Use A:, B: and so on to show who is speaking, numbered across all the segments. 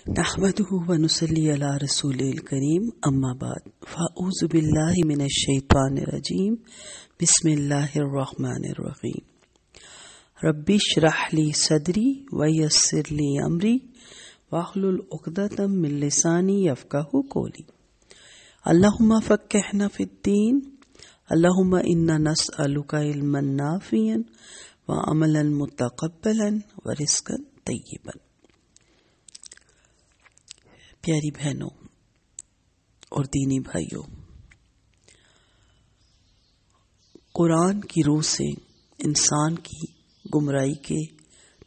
A: نحمده ونصلي على رسول الكريم اما بعد فاعوذ بالله من الشیطان الرجیم بسم اللہ الرحمن الرحیم رب اشرح لي صدری ويسر لي امری واحلل عقدۃ من لسانی یفقهوا قولی اللهم فقهنا في الدین اللهم انا نسألك علما نافعا وعملا متقبلا ورزقا طیبا۔ پیاری بہنوں اور دینی بھائیوں، قرآن کی روح سے انسان کی گمراہی کے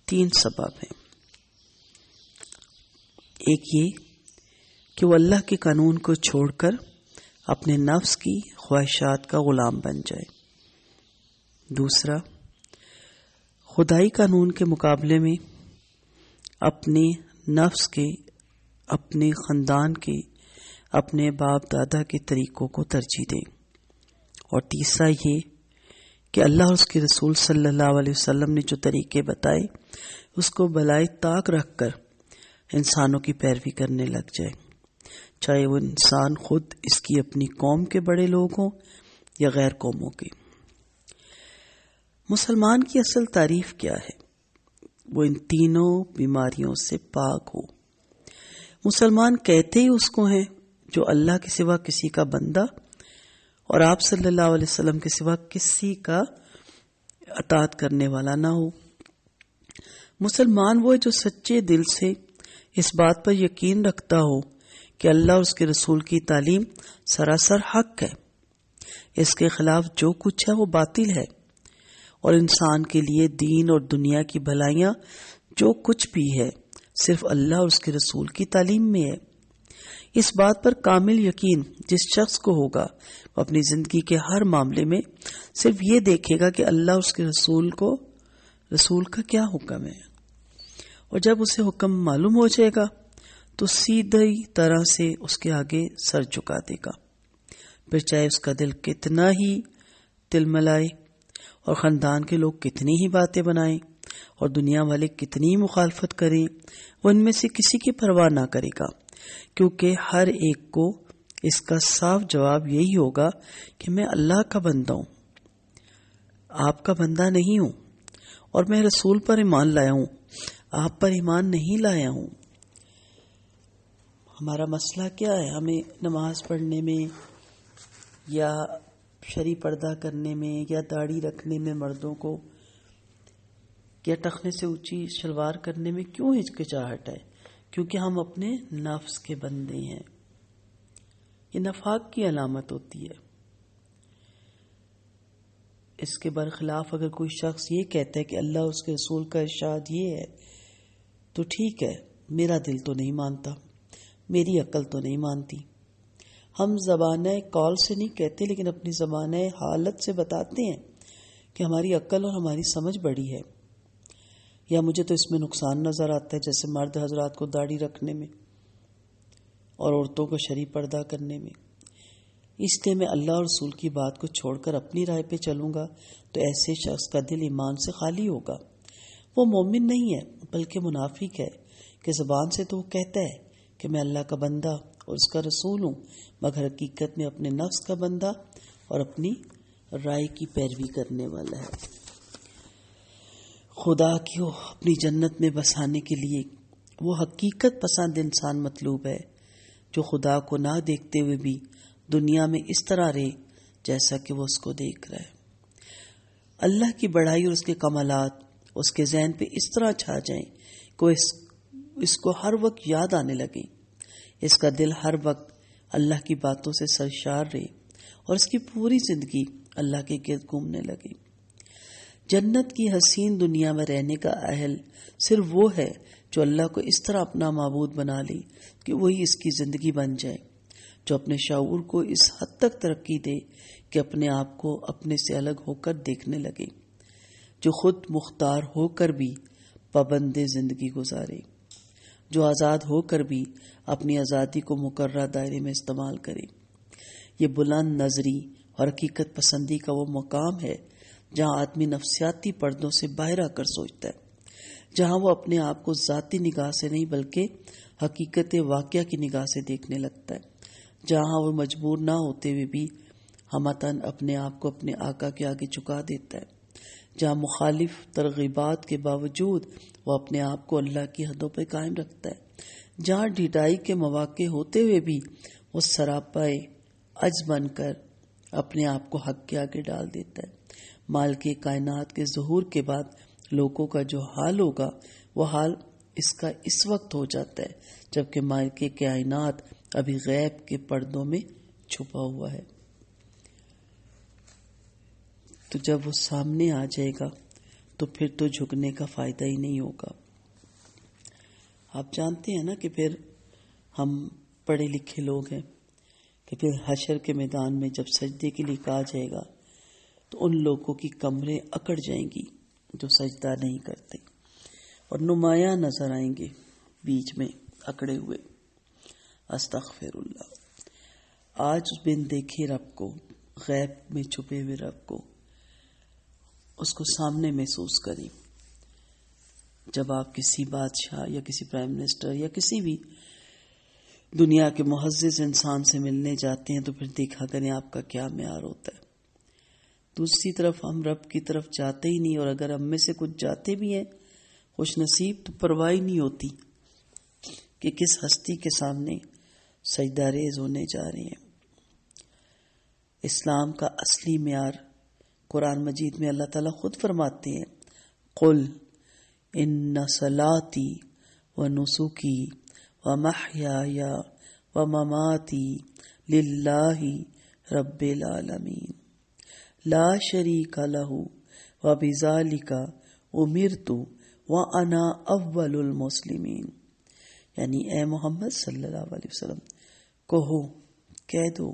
A: 3 سبب ہیں۔ ایک یہ کہ وہ اللہ کے قانون کو چھوڑ کر اپنے نفس کی خواہشات کا غلام بن جائے۔ دوسرا، خدائی قانون کے مقابلے میں اپنے نفس کے، اپنے خاندان کے، اپنے باپ دادا کے طریقوں کو ترجیح دیں۔ اور تیسرا یہ کہ اللہ اور اس کے رسول صلی اللہ علیہ وسلم نے جو طریقے بتائے اس کو بالائے طاق رکھ کر انسانوں کی پیروی کرنے لگ جائے، چاہے وہ انسان خود اس کی اپنی قوم کے بڑے لوگ ہوں یا غیر قوموں کے۔ مسلمان کی اصل تعریف کیا ہے؟ وہ ان تینوں بیماریوں سے پاک ہو۔ مسلمان کہتے ہی اس کو ہیں جو اللہ کے سوا کسی کا بندہ اور آپ صلی اللہ علیہ وسلم کے سوا کسی کا اطاعت کرنے والا نہ ہو۔ مسلمان وہ ہے جو سچے دل سے اس بات پر یقین رکھتا ہو کہ اللہ اور اس کے رسول کی تعلیم سراسر حق ہے، اس کے خلاف جو کچھ ہے وہ باطل ہے، اور انسان کے لیے دین اور دنیا کی بھلائیاں جو کچھ بھی ہے صرف اللہ اور اس کے رسول کی تعلیم میں ہے۔ اس بات پر کامل یقین جس شخص کو ہوگا وہ اپنی زندگی کے ہر معاملے میں صرف یہ دیکھے گا کہ اللہ اور اس کے رسول کا کیا حکم ہے، اور جب اسے حکم معلوم ہو جائے گا تو سیدھی طرح سے اس کے آگے سر جھکا دے گا، پھر چاہے اس کا دل کتنا ہی تلملائے اور خاندان کے لوگ کتنی ہی باتیں بنائیں اور دنیا والے کتنی ہی مخالفت کریں، وہ ان میں سے کسی کی پرواہ نہ کرے گا، کیونکہ ہر ایک کو اس کا صاف جواب یہی ہوگا کہ میں اللہ کا بندہ ہوں، آپ کا بندہ نہیں ہوں، اور میں رسول پر ایمان لایا ہوں، آپ پر ایمان نہیں لایا ہوں۔ ہمارا مسئلہ کیا ہے؟ ہمیں نماز پڑھنے میں یا شرعی پردہ کرنے میں یا داڑھی رکھنے میں مردوں کو یا ٹخنے سے اونچی شلوار کرنے میں کیوں ہچکچاہٹ ہے؟ کیونکہ ہم اپنے نفس کے بندے ہیں۔ یہ نفاق کی علامت ہوتی ہے۔ اس کے برخلاف اگر کوئی شخص یہ کہتا ہے کہ اللہ اور اس کے رسول کا ارشاد یہ ہے تو ٹھیک ہے، میرا دل تو نہیں مانتا، میری عقل تو نہیں مانتی۔ ہم زبانہ قول سے نہیں کہتے، لیکن اپنی زبانہ حالت سے بتاتے ہیں کہ ہماری عقل اور ہماری سمجھ بڑی ہے، یا مجھے تو اس میں نقصان نظر آتا ہے، جیسے مرد حضرات کو داڑھی رکھنے میں اور عورتوں کو شرعی پردہ کرنے میں۔ اس لیے میں اللہ اور رسول کی بات کو چھوڑ کر اپنی رائے پہ چلوں گا تو ایسے شخص کا دل ایمان سے خالی ہوگا۔ وہ مومن نہیں ہے بلکہ منافق ہے، کہ زبان سے تو وہ کہتا ہے کہ میں اللہ کا بندہ اور اس کا رسول ہوں، مگر حقیقت میں اپنے نفس کا بندہ اور اپنی رائے کی پیروی کرنے والا ہے۔ خدا کو اپنی جنت میں بسانے کے لیے وہ حقیقت پسند انسان مطلوب ہے جو خدا کو نہ دیکھتے ہوئے بھی دنیا میں اس طرح رہے جیسا کہ وہ اس کو دیکھ رہا ہے۔ اللہ کی بڑائی اور اس کے کمالات اس کے ذہن پہ اس طرح چھا جائیں کہ اس کو ہر وقت یاد آنے لگے، اس کا دل ہر وقت اللہ کی باتوں سے سرشار رہے اور اس کی پوری زندگی اللہ کے گرد گھومنے لگے۔ جنت کی حسین دنیا میں رہنے کا اہل صرف وہ ہے جو اللہ کو اس طرح اپنا معبود بنا لے کہ وہی اس کی زندگی بن جائے، جو اپنے شعور کو اس حد تک ترقی دے کہ اپنے آپ کو اپنے سے الگ ہو کر دیکھنے لگے، جو خود مختار ہو کر بھی پابند زندگی گزارے، جو آزاد ہو کر بھی اپنی آزادی کو مقررہ دائرے میں استعمال کرے۔ یہ بلند نظری اور حقیقت پسندی کا وہ مقام ہے جہاں آدمی نفسیاتی پردوں سے باہر آ کر سوچتا ہے، جہاں وہ اپنے آپ کو ذاتی نگاہ سے نہیں بلکہ حقیقت واقعہ کی نگاہ سے دیکھنے لگتا ہے، جہاں وہ مجبور نہ ہوتے ہوئے بھی ہمتاً اپنے آپ کو اپنے آقا کے آگے چکا دیتا ہے، جہاں مخالف ترغیبات کے باوجود وہ اپنے آپ کو اللہ کی حدوں پہ قائم رکھتا ہے، جہاں ڈھٹائی کے مواقع ہوتے ہوئے بھی وہ سراپائے عجز بن کر اپنے آپ کو حق کے آگے ڈال دیتا ہے۔ مالک کائنات کے ظہور کے بعد لوگوں کا جو حال ہوگا وہ حال اس کا اس وقت ہو جاتا ہے جبکہ مالک کائنات ابھی غیب کے پردوں میں چھپا ہوا ہے۔ تو جب وہ سامنے آ جائے گا تو پھر تو جھکنے کا فائدہ ہی نہیں ہوگا۔ آپ جانتے ہیں نا کہ پھر ہم پڑھے لکھے لوگ ہیں کہ پھر حشر کے میدان میں جب سجدے کے لیے کہا جائے گا تو ان لوگوں کی کمریں اکڑ جائیں گی جو سجدہ نہیں کرتے اور نمایاں نظر آئیں گے بیچ میں اکڑے ہوئے۔ استغفر اللہ۔ آج بن دیکھے رب کو، غیب میں چھپے ہوئے رب کو، اس کو سامنے محسوس کریں۔ جب آپ کسی بادشاہ یا کسی پرائم منسٹر یا کسی بھی دنیا کے معزز انسان سے ملنے جاتے ہیں تو پھر دیکھا کریں آپ کا کیا معیار ہوتا ہے۔ دوسری طرف ہم رب کی طرف جاتے ہی نہیں، اور اگر ہم میں سے کچھ جاتے بھی ہیں خوش نصیب تو پرواہ نہیں ہوتی کہ کس ہستی کے سامنے سجدہ ریز ہونے جا رہے ہیں۔ اسلام کا اصلی معیار قرآن مجید میں اللہ تعالیٰ خود فرماتے ہیں، قل ان صلاتی و نسکی و محیای و مماتی للہ رب العالمین لا شریک لہ و بذالک امرت وانا اول المسلمین۔ یعنی اے محمد صلی اللہ علیہ وسلم کہہ دو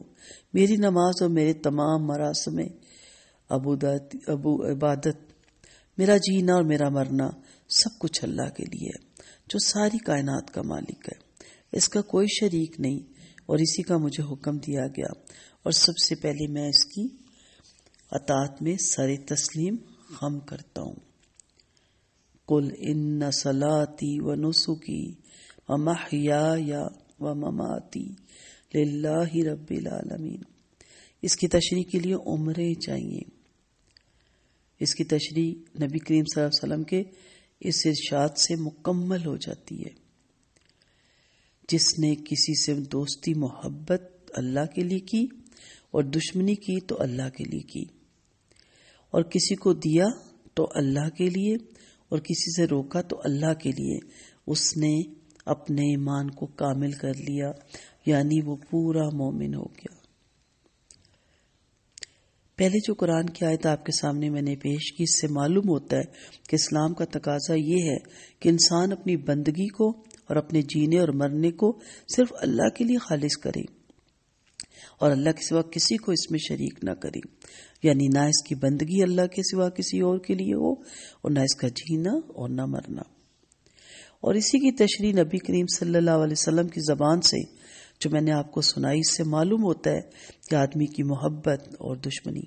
A: میری نماز اور میرے تمام مراسم ابو عبادت، میرا جینا اور میرا مرنا سب کچھ اللہ کے لیے ہے جو ساری کائنات کا مالک ہے، اس کا کوئی شریک نہیں، اور اسی کا مجھے حکم دیا گیا اور سب سے پہلے میں اس کی اطاعت میں سر تسلیم خم کرتا ہوں۔ قل ان صلاتی و نسکی و محیای و مماتی للہ رب العالمین۔ اس کی تشریح کے لیے عمریں چاہیے۔ اس کی تشریح نبی کریم صلی اللہ علیہ وسلم کے اس ارشاد سے مکمل ہو جاتی ہے، جس نے کسی سے دوستی محبت اللہ کے لیے کی اور دشمنی کی تو اللہ کے لیے کی، اور کسی کو دیا تو اللہ کے لیے اور کسی سے روکا تو اللہ کے لیے، اس نے اپنے ایمان کو کامل کر لیا، یعنی وہ پورا مومن ہو گیا۔ پہلے جو قرآن کی آیت آپ کے سامنے میں نے پیش کی، اس سے معلوم ہوتا ہے کہ اسلام کا تقاضا یہ ہے کہ انسان اپنی بندگی کو اور اپنے جینے اور مرنے کو صرف اللہ کے لیے خالص کرے اور اللہ کے سوا کسی کو اس میں شریک نہ کرے، یعنی نہ اس کی بندگی اللہ کے سوا کسی اور کے لیے ہو اور نہ اس کا جینا اور نہ مرنا۔ اور اسی کی تشریح نبی کریم صلی اللہ علیہ وسلم کی زبان سے جو میں نے آپ کو سنائی، اس سے معلوم ہوتا ہے کہ آدمی کی محبت اور دشمنی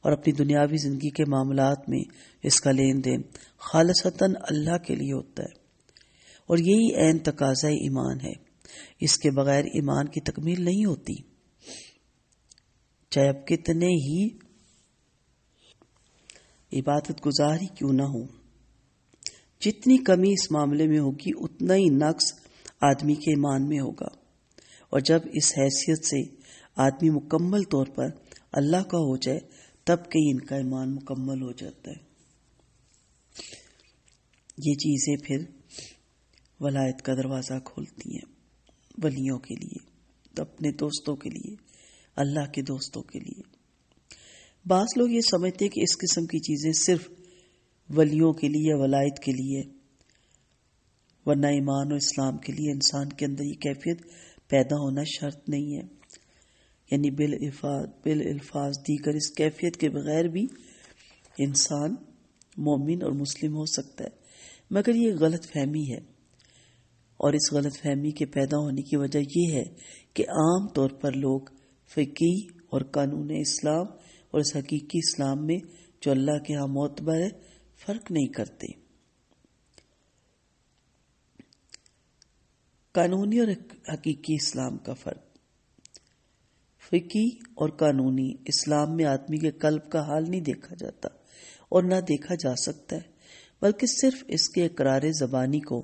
A: اور اپنی دنیاوی زندگی کے معاملات میں اس کا لین دین خالصتاً اللہ کے لیے ہوتا ہے، اور یہی عین تقاضۂ ایمان ہے۔ اس کے بغیر ایمان کی تکمیل نہیں ہوتی، چاہے اب کتنے ہی عبادت گزار ہی کیوں نہ ہو۔ جتنی کمی اس معاملے میں ہوگی اتنا ہی نقص آدمی کے ایمان میں ہوگا، اور جب اس حیثیت سے آدمی مکمل طور پر اللہ کا ہو جائے تب کہ ان کا ایمان مکمل ہو جاتا ہے۔ یہ چیزیں پھر ولایت کا دروازہ کھولتی ہیں ولیوں کے لیے، اپنے دوستوں کے لیے، اللہ کے دوستوں کے لیے۔ بعض لوگ یہ سمجھتے ہیں کہ اس قسم کی چیزیں صرف ولیوں کے لیے، ولایت کے لیے، ورنہ ایمان و اسلام کے لیے انسان کے اندر یہ کیفیت پیدا ہونا شرط نہیں ہے، یعنی بالالفاظ دیگر اس کیفیت کے بغیر بھی انسان مومن اور مسلم ہو سکتا ہے، مگر یہ غلط فہمی ہے، اور اس غلط فہمی کے پیدا ہونے کی وجہ یہ ہے کہ عام طور پر لوگ فقہی اور قانون اسلام اور اس حقیقی اسلام میں جو اللہ کے ہاں معتبر ہے فرق نہیں کرتے۔ قانونی اور حقیقی اسلام کا فرق۔ فقہی اور قانونی اسلام میں آدمی کے قلب کا حال نہیں دیکھا جاتا اور نہ دیکھا جا سکتا ہے، بلکہ صرف اس کے اقرار زبانی کو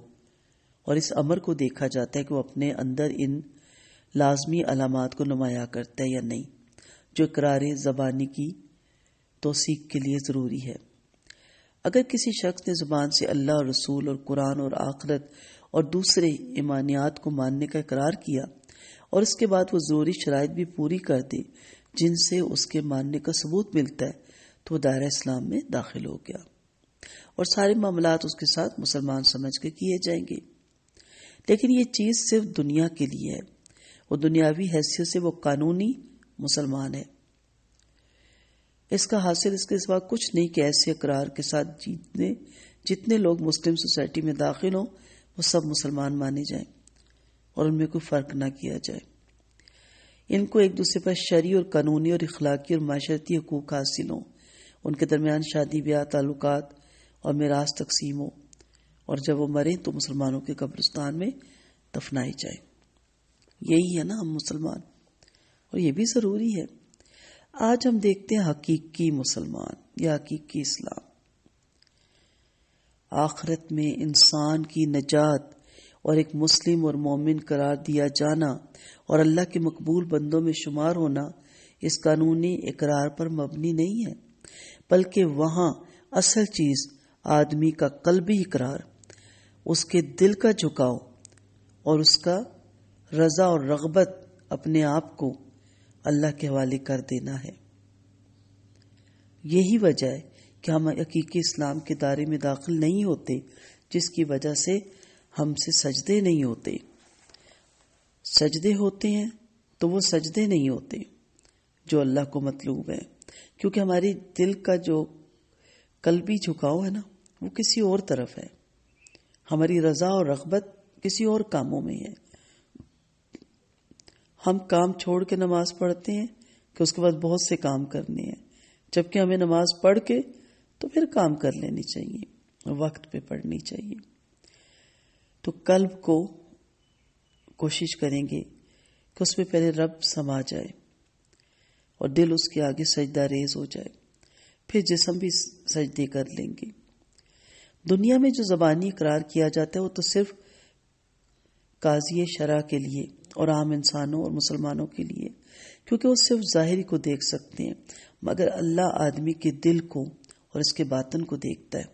A: اور اس امر کو دیکھا جاتا ہے کہ وہ اپنے اندر ان لازمی علامات کو نمایاں کرتا ہے یا نہیں، جو اقرار زبانی کی توثیق کے لیے ضروری ہے۔ اگر کسی شخص نے زبان سے اللہ اور رسول اور قرآن اور آخرت اور دوسرے ایمانیات کو ماننے کا اقرار کیا اور اس کے بعد وہ ضروری شرائط بھی پوری کر دے جن سے اس کے ماننے کا ثبوت ملتا ہے، تو وہ دائرہ اسلام میں داخل ہو گیا اور سارے معاملات اس کے ساتھ مسلمان سمجھ کے کیے جائیں گے۔ لیکن یہ چیز صرف دنیا کے لیے ہے، وہ دنیاوی حیثیت سے وہ قانونی مسلمان ہے۔ اس کا حاصل اس کے سوا کچھ نہیں کہ ایسے اقرار کے ساتھ جتنے لوگ مسلم سوسائٹی میں داخل ہوں وہ سب مسلمان مانے جائیں اور ان میں کوئی فرق نہ کیا جائے۔ ان کو ایک دوسرے پر شرعی اور قانونی اور اخلاقی اور معاشرتی حقوق حاصل ہوں، ان کے درمیان شادی بیاہ تعلقات اور میراث تقسیم ہو، اور جب وہ مریں تو مسلمانوں کے قبرستان میں دفنائی جائیں۔ یہی ہے نا ہم مسلمان، اور یہ بھی ضروری ہے۔ آج ہم دیکھتے ہیں حقیقی مسلمان یا حقیقی اسلام۔ آخرت میں انسان کی نجات اور ایک مسلم اور مومن قرار دیا جانا اور اللہ کے مقبول بندوں میں شمار ہونا اس قانونی اقرار پر مبنی نہیں ہے، بلکہ وہاں اصل چیز آدمی کا قلبی اقرار، اس کے دل کا جھکاؤ اور اس کا رضا اور رغبت اپنے آپ کو اللہ کے حوالے کر دینا ہے۔ یہی وجہ ہے کہ ہم حقیقی اسلام کے دائرے میں داخل نہیں ہوتے، جس کی وجہ سے ہم سے سجدے نہیں ہوتے۔ سجدے ہوتے ہیں تو وہ سجدے نہیں ہوتے جو اللہ کو مطلوب ہے، کیونکہ ہماری دل کا جو قلبی جھکاؤ ہے نا وہ کسی اور طرف ہے، ہماری رضا اور رغبت کسی اور کاموں میں ہے۔ ہم کام چھوڑ کے نماز پڑھتے ہیں کہ اس کے بعد بہت سے کام کرنے ہیں، جبکہ ہمیں نماز پڑھ کے تو پھر کام کر لینی چاہیے، وقت پہ پڑھنی چاہیے۔ تو قلب کو کوشش کریں گے کہ اس میں پہلے رب سما جائے اور دل اس کے آگے سجدہ ریز ہو جائے، پھر جسم بھی سجدے کر لیں گے۔ دنیا میں جو زبانی اقرار کیا جاتا ہے وہ تو صرف قاضی شرع کے لیے اور عام انسانوں اور مسلمانوں کے لیے، کیونکہ وہ صرف ظاہری کو دیکھ سکتے ہیں، مگر اللہ آدمی کے دل کو اور اس کے باطن کو دیکھتا ہے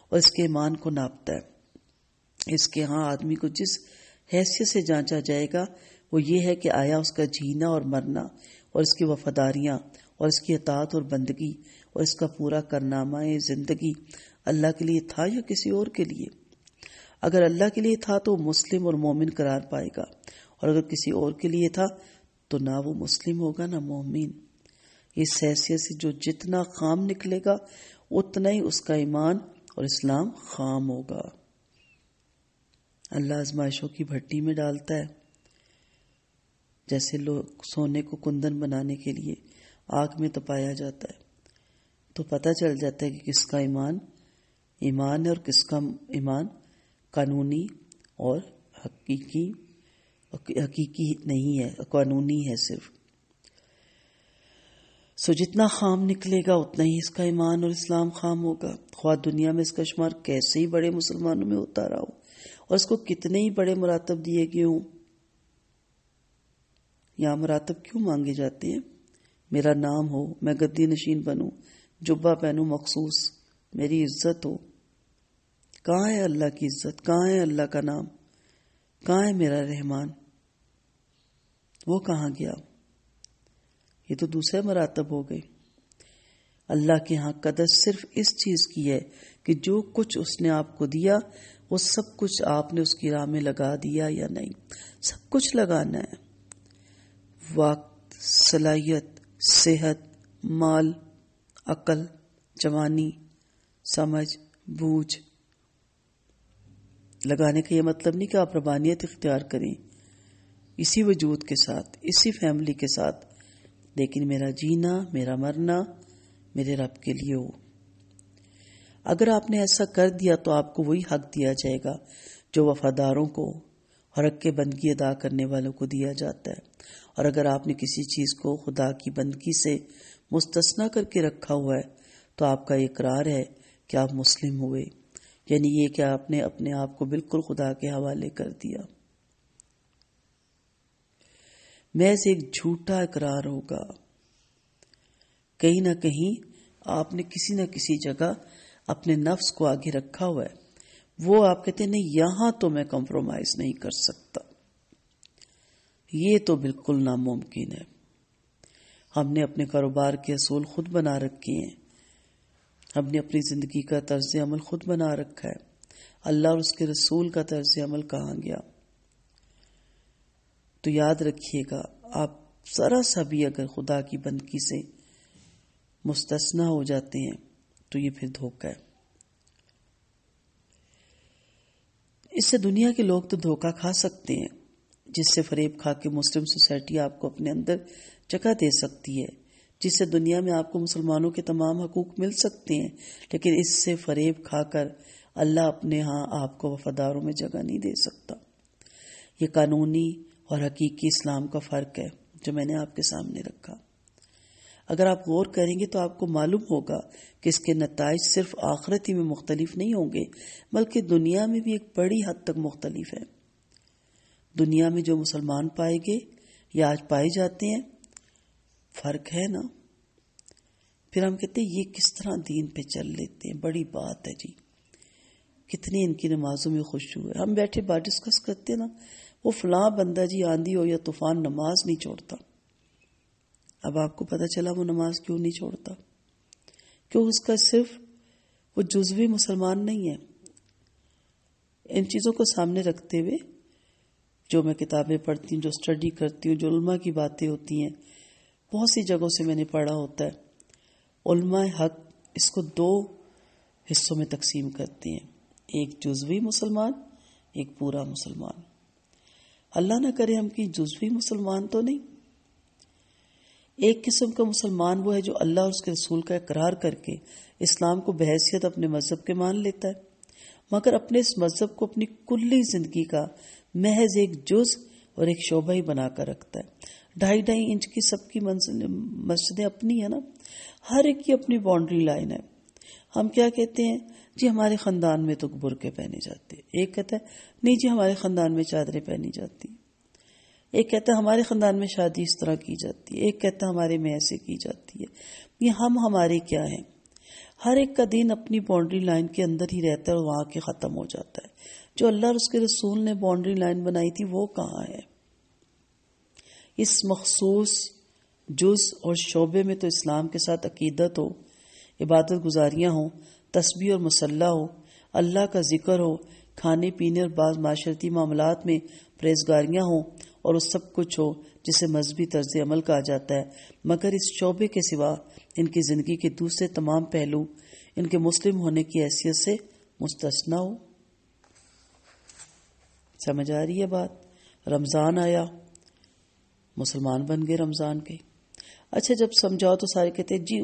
A: اور اس کے ایمان کو ناپتا ہے۔ اس کے ہاں آدمی کو جس حیثیت سے جانچا جائے گا وہ یہ ہے کہ آیا اس کا جینا اور مرنا اور اس کی وفاداریاں اور اس کی اطاعت اور بندگی اور اس کا پورا کارنامہ زندگی اللہ کے لیے تھا یا کسی اور کے لیے۔ اگر اللہ کے لیے تھا تو وہ مسلم اور مومن قرار پائے گا، اور اگر کسی اور کے لیے تھا تو نہ وہ مسلم ہوگا نہ مومن۔ اس حیثیت سے جو جتنا خام نکلے گا اتنا ہی اس کا ایمان اور اسلام خام ہوگا۔ اللہ آزمائشوں کی بھٹی میں ڈالتا ہے، جیسے لوگ سونے کو کندن بنانے کے لیے آگ میں تپایا جاتا ہے، تو پتہ چل جاتا ہے کہ کس کا ایمان ہے اور کس کا ایمان قانونی اور حقیقی نہیں ہے، قانونی ہے صرف۔ سو جتنا خام نکلے گا اتنا ہی اس کا ایمان اور اسلام خام ہوگا، خواہ دنیا میں اس کا شمار کیسے ہی بڑے مسلمانوں میں ہوتا رہا ہو اور اس کو کتنے ہی بڑے مراتب دیے گئے ہوں۔ یہاں مراتب کیوں مانگے جاتے ہیں؟ میرا نام ہو، میں گدی نشین بنوں، جبہ پہنوں مخصوص، میری عزت ہو۔ کہاں ہے اللہ کی عزت؟ کہاں ہے اللہ کا نام؟ کہاں ہے میرا رحمان؟ وہ کہاں گیا؟ یہ تو دوسرے مراتب ہو گئے۔ اللہ کے ہاں قدر صرف اس چیز کی ہے کہ جو کچھ اس نے آپ کو دیا وہ سب کچھ آپ نے اس کی راہ میں لگا دیا یا نہیں۔ سب کچھ لگانا ہے، وقت، صلاحیت، صحت، مال، عقل، جوانی، سمجھ، بوجھ۔ لگانے کا یہ مطلب نہیں کہ آپ ربانیت اختیار کریں اسی وجود کے ساتھ، اسی فیملی کے ساتھ، لیکن میرا جینا، میرا مرنا میرے رب کے لیے ہو۔ اگر آپ نے ایسا کر دیا تو آپ کو وہی حق دیا جائے گا جو وفاداروں کو اور حق کے بندگی ادا کرنے والوں کو دیا جاتا ہے. اور اگر آپ نے کسی چیز کو خدا کی بندگی سے مستثنا کر کے رکھا ہوا ہے تو آپ کا اقرار ہے کہ آپ مسلم ہوئے، یعنی یہ کہ آپ نے اپنے آپ کو بالکل خدا کے حوالے کر دیا. محض ایک جھوٹا اقرار ہوگا. کہیں نہ کہیں آپ نے کسی نہ کسی جگہ اپنے نفس کو آگے رکھا ہوا ہے. وہ آپ کہتے ہیں نہیں یہاں تو میں کمپرومائز نہیں کر سکتا، یہ تو بالکل ناممکن ہے. ہم نے اپنے کاروبار کے اصول خود بنا رکھے ہیں، ہم نے اپنی زندگی کا طرز عمل خود بنا رکھا ہے. اللہ اور اس کے رسول کا طرز عمل کہاں گیا؟ تو یاد رکھیے گا، آپ ذرا سا بھی اگر خدا کی بندگی سے مستثنا ہو جاتے ہیں تو یہ پھر دھوکہ ہے. اس سے دنیا کے لوگ تو دھوکہ کھا سکتے ہیں، جس سے فریب کھا کے مسلم سوسائٹی آپ کو اپنے اندر جگہ دے سکتی ہے، جس سے دنیا میں آپ کو مسلمانوں کے تمام حقوق مل سکتے ہیں، لیکن اس سے فریب کھا کر اللہ اپنے ہاں آپ کو وفاداروں میں جگہ نہیں دے سکتا. یہ قانونی اور حقیقی اسلام کا فرق ہے جو میں نے آپ کے سامنے رکھا. اگر آپ غور کریں گے تو آپ کو معلوم ہوگا کہ اس کے نتائج صرف آخرت ہی میں مختلف نہیں ہوں گے، بلکہ دنیا میں بھی ایک بڑی حد تک مختلف ہے. دنیا میں جو مسلمان پائے گے یا آج پائے جاتے ہیں، فرق ہے نا. پھر ہم کہتے ہیں یہ کس طرح دین پہ چل لیتے ہیں، بڑی بات ہے جی، کتنی ان کی نمازوں میں خشوع ہے. ہم بیٹھے بات ڈسکس کرتے ہیں نا، وہ فلاں بندہ جی آندھی ہو یا طوفان نماز نہیں چھوڑتا. اب آپ کو پتہ چلا وہ نماز کیوں نہیں چھوڑتا، کیوں اس کا صرف وہ جزوی مسلمان نہیں ہے. ان چیزوں کو سامنے رکھتے ہوئے جو میں کتابیں پڑھتی ہوں، جو اسٹڈی کرتی ہوں، جو علماء کی باتیں ہوتی ہیں، بہت سی جگہوں سے میں نے پڑھا ہوتا ہے. علماء حق اس کو دو حصوں میں تقسیم کرتے ہیں، ایک جزوی مسلمان، ایک پورا مسلمان. اللہ نہ کرے ہم کی جزوی مسلمان تو نہیں. ایک قسم کا مسلمان وہ ہے جو اللہ اور اس کے رسول کا اقرار کر کے اسلام کو بحیثیت اپنے مذہب کے مان لیتا ہے، مگر اپنے اس مذہب کو اپنی کلی زندگی کا محض ایک جز اور ایک شعبہ ہی بنا کر رکھتا ہے. 2.5 انچ کی سب کی مسجدیں اپنی ہیں نا، ہر ایک کی اپنی باؤنڈری لائن ہے. ہم کیا کہتے ہیں جی ہمارے خاندان میں تو برقعے پہنے جاتے، ایک کہتا ہے نہیں جی ہمارے خاندان میں چادریں پہنی جاتی، ایک کہتا ہے ہمارے خاندان میں شادی اس طرح کی جاتی ہے، ایک کہتا ہے ہمارے میں ایسے کی جاتی ہے. یہ ہمارے کیا ہیں؟ ہر ایک کا دین اپنی باؤنڈری لائن کے اندر ہی رہتا ہے اور وہاں کے ختم ہو جاتا ہے. جو اللہ اور اس کے رسول نے باؤنڈری لائن بنائی تھی وہ کہاں ہے؟ اس مخصوص جز اور شعبے میں تو اسلام کے ساتھ عقیدت ہو، عبادت گزاریاں ہوں، تسبیح اور مصلی ہو، اللہ کا ذکر ہو، کھانے پینے اور بعض معاشرتی معاملات میں پرہیزگاریاں ہوں، اور وہ سب کچھ ہو جسے مذہبی طرز عمل کہا جاتا ہے، مگر اس شعبے کے سوا ان کی زندگی کے دوسرے تمام پہلو ان کے مسلم ہونے کی حیثیت سے مستثنا ہو. سمجھ آ رہی ہے بات؟ رمضان آیا، مسلمان بن گئے رمضان کے. اچھا جب سمجھاؤ تو سارے کہتے جی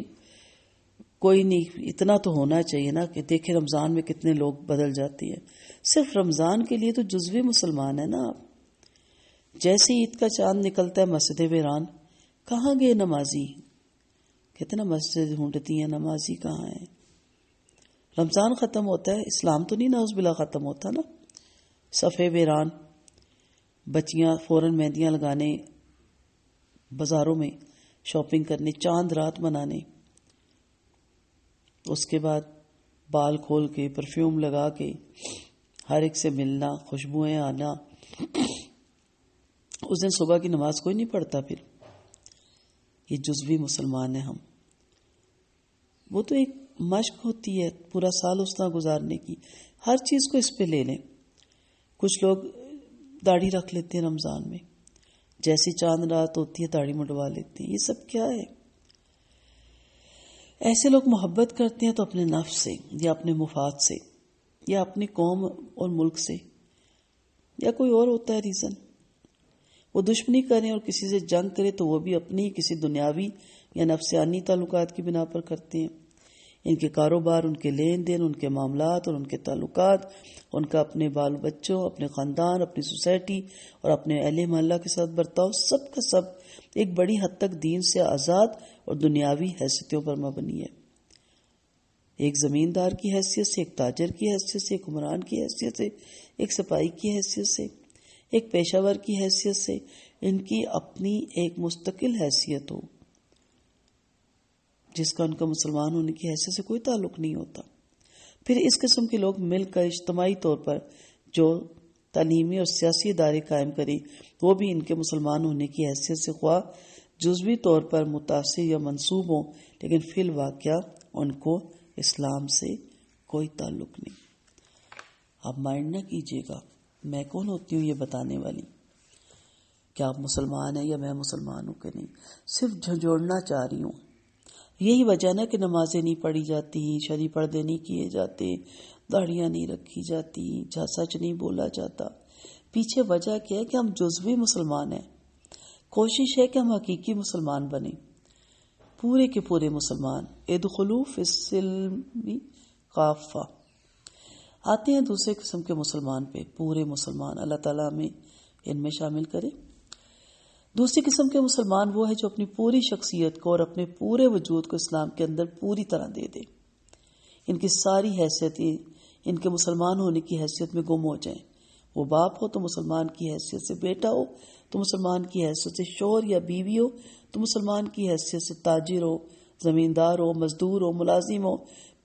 A: کوئی نہیں، اتنا تو ہونا چاہیے نا کہ دیکھیں رمضان میں کتنے لوگ بدل جاتے ہیں. صرف رمضان کے لیے تو جزوی مسلمان ہے نا آپ. جیسے عید کا چاند نکلتا ہے مسجد ویران، کہاں گئے نمازی؟ کہتے نا مسجد ڈھونڈتی ہیں، نمازی کہاں ہیں؟ رمضان ختم ہوتا ہے، اسلام تو نہیں نعوذ باللہ ختم ہوتا نا. صفے ویران، بچیاں فوراً مہندیاں لگانے، بازاروں میں شاپنگ کرنے، چاند رات منانے، اس کے بعد بال کھول کے پرفیوم لگا کے ہر ایک سے ملنا، خوشبوئیں آنا. اس دن صبح کی نماز کوئی نہیں پڑھتا. پھر یہ جزوی مسلمان ہیں ہم. وہ تو ایک مشق ہوتی ہے پورا سال اس طرح گزارنے کی، ہر چیز کو اس پہ لے لیں. کچھ لوگ داڑھی رکھ لیتے ہیں رمضان میں، جیسی چاند رات ہوتی ہے داڑھی مڈوا لیتے ہیں. یہ سب کیا ہے؟ ایسے لوگ محبت کرتے ہیں تو اپنے نفس سے یا اپنے مفاد سے یا اپنی قوم اور ملک سے، یا کوئی اور ہوتا ہے ریزن. وہ دشمنی کریں اور کسی سے جنگ کرے تو وہ بھی اپنی کسی دنیاوی یا نفسیانی تعلقات کی بنا پر کرتے ہیں. ان کے کاروبار، ان کے لین دین، ان کے معاملات اور ان کے تعلقات، ان کا اپنے بال بچوں، اپنے خاندان، اپنی سوسائٹی اور اپنے اہل محلہ کے ساتھ برتاؤ، سب کا سب ایک بڑی حد تک دین سے آزاد اور دنیاوی حیثیتوں پر مبنی ہے۔ ایک زمیندار کی حیثیت سے، ایک تاجر کی حیثیت سے، ایک حکمران کی حیثیت سے، ایک سپاہی کی حیثیت سے، ایک پیشہ ور کی حیثیت سے، ان کی اپنی ایک مستقل حیثیت ہو جس کا ان کا مسلمان ہونے کی حیثیت سے کوئی تعلق نہیں ہوتا۔ پھر اس قسم کے لوگ مل کر اجتماعی طور پر جو تعلیمی اور سیاسی ادارے قائم کریں، وہ بھی ان کے مسلمان ہونے کی حیثیت سے خواہ جزوی طور پر متاثر یا منسوب ہوں، لیکن فی الواقع ان کو اسلام سے کوئی تعلق نہیں۔ آپ مائنڈ نہ کیجیے گا میں کون ہوتی ہوں یہ بتانے والی، کہ آپ مسلمان ہیں یا میں مسلمان ہوں کہ نہیں، صرف جھنجھوڑنا چاہ رہی ہوں۔ یہی وجہ نا کہ نمازیں نہیں پڑھی جاتی، شرعی پردے نہیں کیے جاتے، داڑھیاں نہیں رکھی جاتی، سچ نہیں بولا جاتا۔ پیچھے وجہ کیا ہے کہ ہم جزوی مسلمان ہیں۔ کوشش ہے کہ ہم حقیقی مسلمان بنیں، پورے کے پورے مسلمان۔ ادخلوا فی السلم کافہ۔ آتے ہیں دوسرے قسم کے مسلمان پہ، پورے مسلمان۔ اللہ تعالیٰ ہمیں ان میں شامل کرے۔ دوسری قسم کے مسلمان وہ ہے جو اپنی پوری شخصیت کو اور اپنے پورے وجود کو اسلام کے اندر پوری طرح دے دے، ان کی ساری حیثیتیں ان کے مسلمان ہونے کی حیثیت میں گم ہو جائیں۔ وہ باپ ہو تو مسلمان کی حیثیت سے، بیٹا ہو تو مسلمان کی حیثیت سے، شوہر یا بیوی ہو تو مسلمان کی حیثیت سے، تاجر ہو، زمیندار ہو، مزدور ہو، ملازم ہو،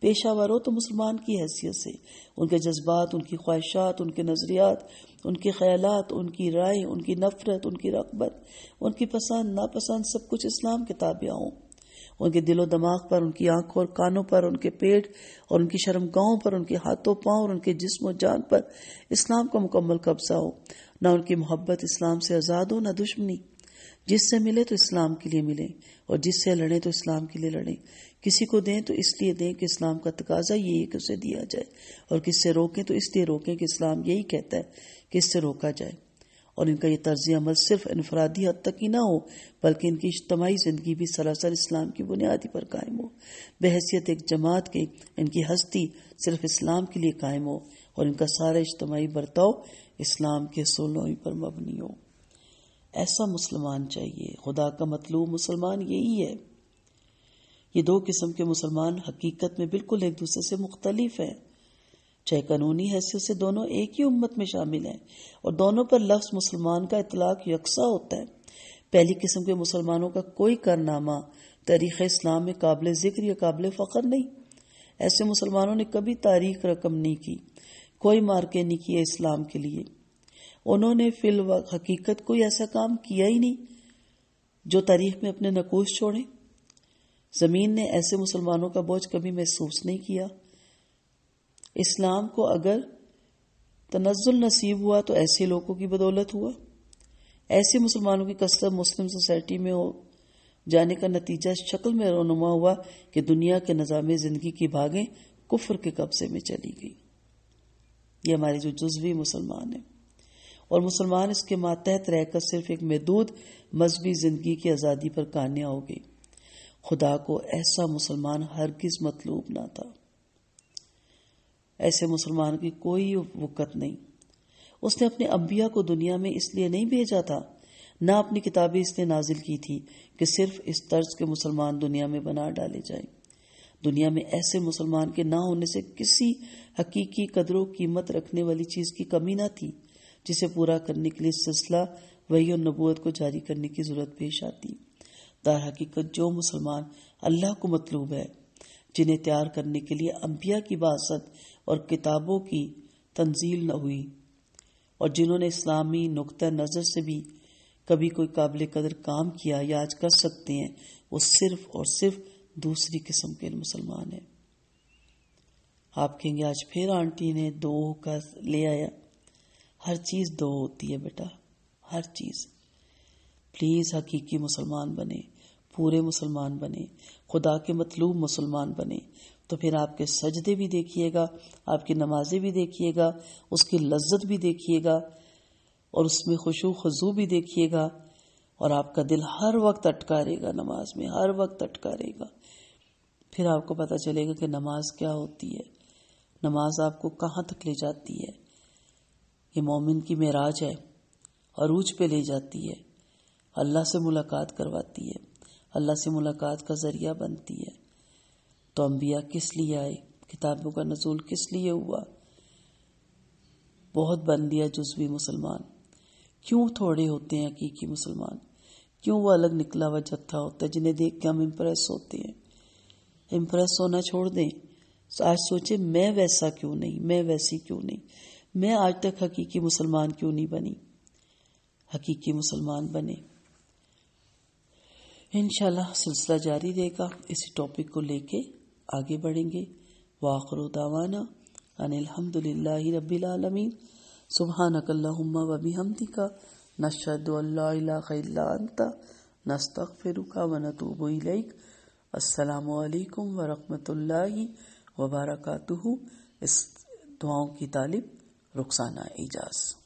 A: پیشہ ور ہو تو مسلمان کی حیثیت سے۔ ان کے جذبات، ان کی خواہشات، ان کے نظریات، ان کے خیالات، ان کی رائے، ان کی نفرت، ان کی رغبت، ان کی پسند ناپسند، سب کچھ اسلام کے تابع ہوں۔ ان کے دل و دماغ پر، ان کی آنکھوں اور کانوں پر، ان کے پیٹ اور ان کی شرمگاہوں پر، ان کے ہاتھوں پاؤں اور ان کے جسم و جان پر اسلام کا مکمل قبضہ ہو۔ نہ ان کی محبت اسلام سے آزاد ہو، نہ دشمنی۔ جس سے ملے تو اسلام کے لیے ملیں، اور جس سے لڑیں تو اسلام کے لیے لڑیں۔ کسی کو دیں تو اس لیے دیں کہ اسلام کا تقاضا یہی ہے کہ اسے دیا جائے، اور کس سے روکیں تو اس لیے روکیں کہ اسلام یہی کہتا ہے کہ اس سے روکا جائے۔ اور ان کا یہ طرز عمل صرف انفرادی حد تک ہی نہ ہو، بلکہ ان کی اجتماعی زندگی بھی سراسر اسلام کی بنیادی پر قائم ہو۔ بحیثیت ایک جماعت کے ان کی ہستی صرف اسلام کے لیے قائم ہو، اور ان کا سارا اجتماعی برتاؤ اسلام کے اصولوں پر مبنی ہو۔ ایسا مسلمان چاہیے۔ خدا کا مطلوب مسلمان یہی ہے۔ یہ دو قسم کے مسلمان حقیقت میں بالکل ایک دوسرے سے مختلف ہیں، چاہے قانونی حیثیت سے دونوں ایک ہی امت میں شامل ہیں، اور دونوں پر لفظ مسلمان کا اطلاق یکساں ہوتا ہے۔ پہلی قسم کے مسلمانوں کا کوئی کارنامہ تاریخ اسلام میں قابل ذکر یا قابل فخر نہیں۔ ایسے مسلمانوں نے کبھی تاریخ رقم نہیں کی، کوئی مارکے نہیں کیے اسلام کے لیے۔ انہوں نے فی الحقیقت کوئی ایسا کام کیا ہی نہیں جو تاریخ میں اپنے نقوش چھوڑے۔ زمین نے ایسے مسلمانوں کا بوجھ کبھی محسوس نہیں کیا۔ اسلام کو اگر تنزل نصیب ہوا تو ایسے لوگوں کی بدولت ہوا۔ ایسے مسلمانوں کی کثرت مسلم سوسائٹی میں ہو جانے کا نتیجہ اس شکل میں رونما ہوا کہ دنیا کے نظام زندگی کی بھاگیں کفر کے قبضے میں چلی گئی۔ یہ ہمارے جو جزوی مسلمان ہیں، اور مسلمان اس کے ماتحت رہ کر صرف ایک محدود مذہبی زندگی کی آزادی پر قانع ہو گئی۔ خدا کو ایسا مسلمان ہرگز مطلوب نہ تھا۔ ایسے مسلمان کی کوئی وقت نہیں۔ اس نے اپنے انبیاء کو دنیا میں اس لیے نہیں بھیجا تھا، نہ اپنی کتابیں اس نے نازل کی تھی کہ صرف اس طرز کے مسلمان دنیا میں بنا ڈالے جائیں۔ دنیا میں ایسے مسلمان کے نہ ہونے سے کسی حقیقی قدر و قیمت رکھنے والی چیز کی کمی نہ تھی جسے پورا کرنے کے لیے سلسلہ وحی اور نبوت کو جاری کرنے کی ضرورت پیش آتی۔ در حقیقت جو مسلمان اللہ کو مطلوب ہے، جنہیں تیار کرنے کے لیے انبیاء کی بعثت اور کتابوں کی تنزیل نہ ہوئی، اور جنہوں نے اسلامی نقطہ نظر سے بھی کبھی کوئی قابل قدر کام کیا یا آج کر سکتے ہیں، وہ صرف اور صرف دوسری قسم کے مسلمان ہیں۔ آپ کہیں گے آج پھر آنٹی نے دو کا لے آیا۔ ہر چیز دو ہوتی ہے بیٹا، ہر چیز۔ پلیز حقیقی مسلمان بنے، پورے مسلمان بنے، خدا کے مطلوب مسلمان بنے، تو پھر آپ کے سجدے بھی دیکھیے گا، آپ کی نمازیں بھی دیکھیے گا، اس کی لذت بھی دیکھیے گا، اور اس میں خشوع خضوع بھی دیکھیے گا، اور آپ کا دل ہر وقت اٹکا رہے گا، نماز میں ہر وقت اٹکا رہے گا۔ پھر آپ کو پتہ چلے گا کہ نماز کیا ہوتی ہے، نماز آپ کو کہاں تک لے جاتی ہے۔ یہ مومن کی معراج ہے، عروج پہ لے جاتی ہے، اللہ سے ملاقات کرواتی ہے، اللہ سے ملاقات کا ذریعہ بنتی ہے۔ تو انبیاء کس لیے آئے، کتابوں کا نزول کس لیے ہوا؟ بہت بن لیا جزوی مسلمان۔ کیوں تھوڑے ہوتے ہیں حقیقی مسلمان؟ کیوں وہ الگ نکلا ہوا جتھا ہوتا ہے جنہیں دیکھ کے ہم امپریس ہوتے ہیں؟ امپریس ہونا چھوڑ دیں، آج سوچیں میں ویسا کیوں نہیں، میں ویسی کیوں نہیں، میں آج تک حقیقی مسلمان کیوں نہیں بنی؟ حقیقی مسلمان بنے۔ انشاءاللہ سلسلہ جاری رہے گا، اسی ٹاپک کو لے کے آگے بڑھیں گے۔ وآخر دعوانا ان الحمدللہ رب العالمین، سبحانک اللہم وبحمدک، نشہد ان لا الہ الا انت، نستغفرک ونتوب الیک۔ السلام علیکم ورحمۃ اللہ وبرکاتہ۔ اس دعاؤں کی طالب رخسانہ اعجاز۔